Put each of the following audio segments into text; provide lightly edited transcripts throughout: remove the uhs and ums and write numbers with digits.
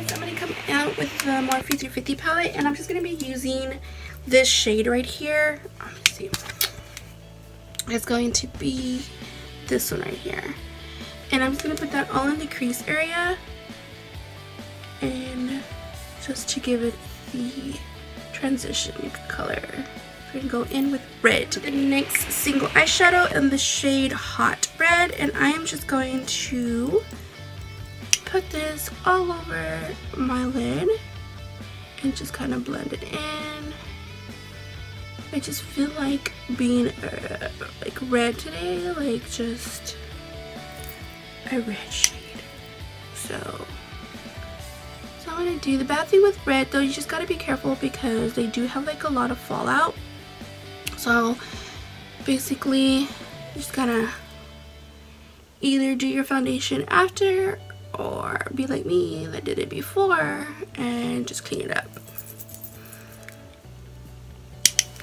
So I'm going to come out with the Morphe 350 palette, and I'm just going to be using this shade right here. Let's see. It's going to be this one right here. And I'm just going to put that all in the crease area. And just to give it the transition color. We're going to go in with red. The next single eyeshadow in the shade Hot Red. And I am just going to put this all over my lid and just kind of blend it in. I just feel like being like red today, like just a red shade. So I'm gonna do. The bad thing with red though, you just gotta be careful because they do have like a lot of fallout. So basically you just gotta either do your foundation after or be like me that did it before and just clean it up.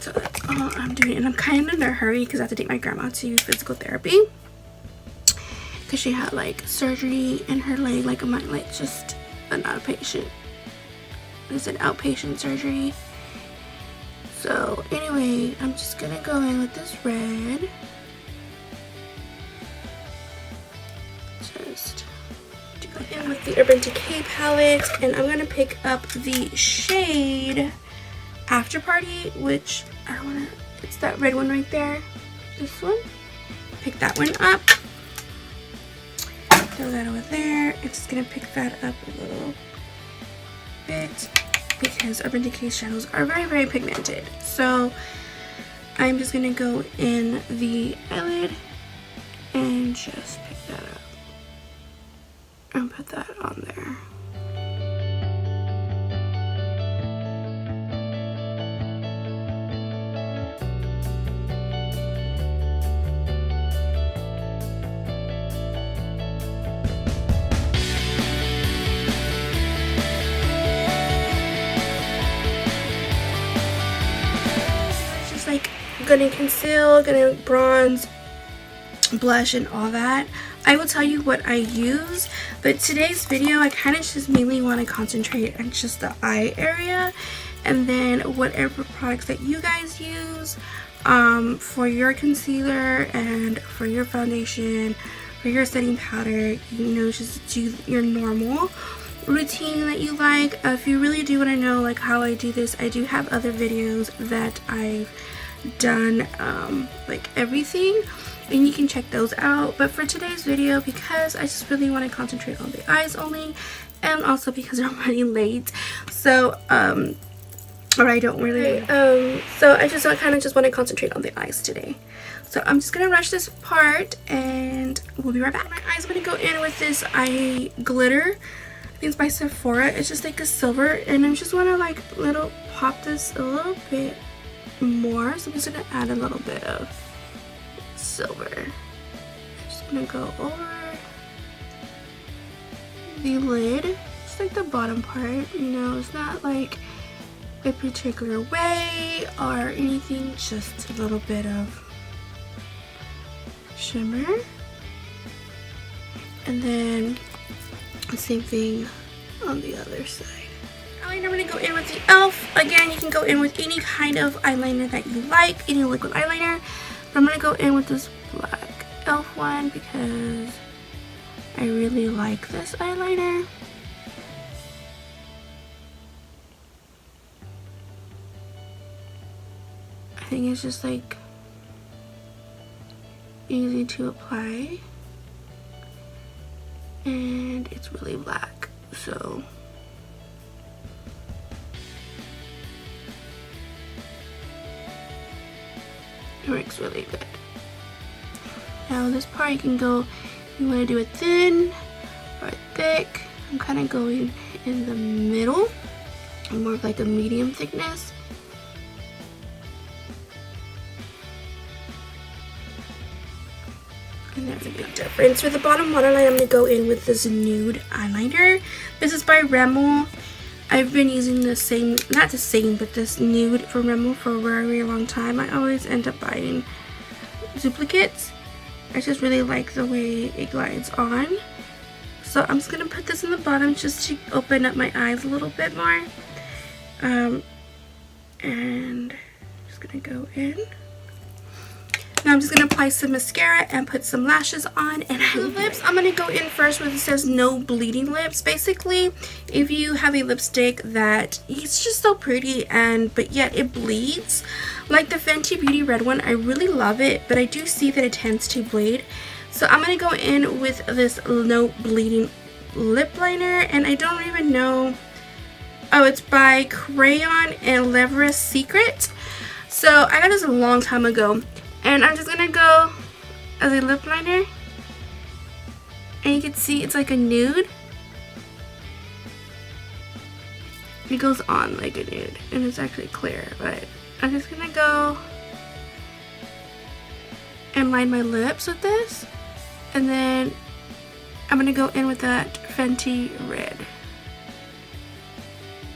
So that's all I'm doing, and I'm kind of in a hurry because I have to take my grandma to physical therapy because she had like surgery in her leg, like just an outpatient. It's an outpatient surgery. So anyway, I'm just gonna go in with this red. Just do it with the Urban Decay palette, and I'm gonna pick up the shade After Party, which I don't wanna, it's that red one right there. This one. Pick that one up. Throw that over there. I'm just gonna pick that up a little bit because Urban Decay shadows are very, very pigmented. So I'm just gonna go in the eyelid and just pick that up and put that on there. Gonna conceal, gonna bronze, blush, and all that. I will tell you what I use, but today's video I kind of just mainly want to concentrate on just the eye area, and then whatever products that you guys use for your concealer and for your foundation, for your setting powder, you know, just do your normal routine that you like. If you really do want to know like how I do this, I do have other videos that I've done like everything, and you can check those out. But for today's video, because I just really want to concentrate on the eyes only, and also because I'm running late, so or I don't really so I just kind of just want to concentrate on the eyes today. So I'm just gonna rush this part and we'll be right back. My eyes, I'm gonna go in with this eye glitter. I think it's by Sephora. It's just like a silver, and I just want to like pop this a little bit more. So I'm just gonna add a little bit of silver. I'm just gonna go over the lid, just like the bottom part. You know, it's not like a particular way or anything, just a little bit of shimmer. And then the same thing on the other side. I'm going to go in with the e.l.f. Again, you can go in with any kind of eyeliner that you like, any liquid eyeliner. But I'm going to go in with this black e.l.f. one because I really like this eyeliner. I think it's just like easy to apply, and it's really black, so it works really good. Now this part you can go, you want to do it thin or thick. I'm kind of going in the middle, more of like a medium thickness. And there's a big difference. For the bottom waterline, I'm going to go in with this nude eyeliner. This is by Rimmel. I've been using the same, not the same, but this nude from Rimmel for a very long time. I always end up buying duplicates. I just really like the way it glides on. So I'm just going to put this in the bottom just to open up my eyes a little bit more. And I'm just going to go in. Now I'm just going to apply some mascara and put some lashes on. And for the lips, I'm going to go in first where it says no bleeding lips. Basically, if you have a lipstick that it's just so pretty but yet it bleeds, like the Fenty Beauty Red one, I really love it, but I do see that it tends to bleed. So I'm going to go in with this no bleeding lip liner, and I don't even know. Oh, it's by Crayon and Lever's Secret. So I got this a long time ago. And I'm just going to go as a lip liner. And you can see it's like a nude. It goes on like a nude. And it's actually clear. But I'm just going to go and line my lips with this. And then I'm going to go in with that Fenty red.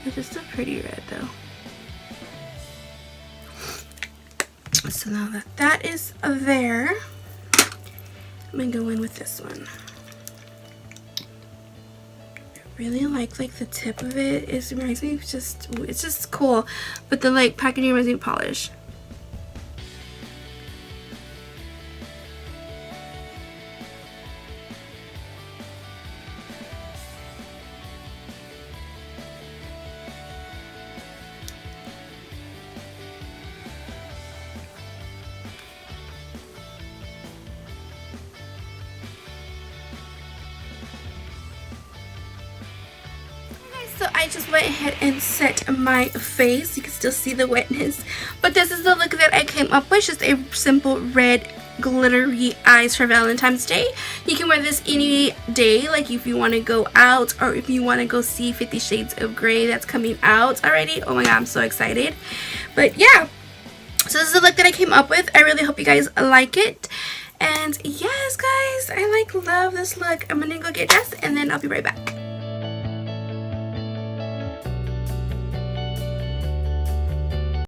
It's just a pretty red though. So now that that is there, I'm going to go in with this one. I really like the tip of it. It reminds me of it's just cool. But the like packaging reminds me of polish. So I just went ahead and set my face. You can still see the wetness. But this is the look that I came up with. Just a simple red glittery eyes for Valentine's Day. You can wear this any day. Like if you want to go out or if you want to go see 50 Shades of Grey that's coming out already. Oh my god, I'm so excited. But yeah. So this is the look that I came up with. I really hope you guys like it. And yes guys, I love this look. I'm going to go get dressed and then I'll be right back.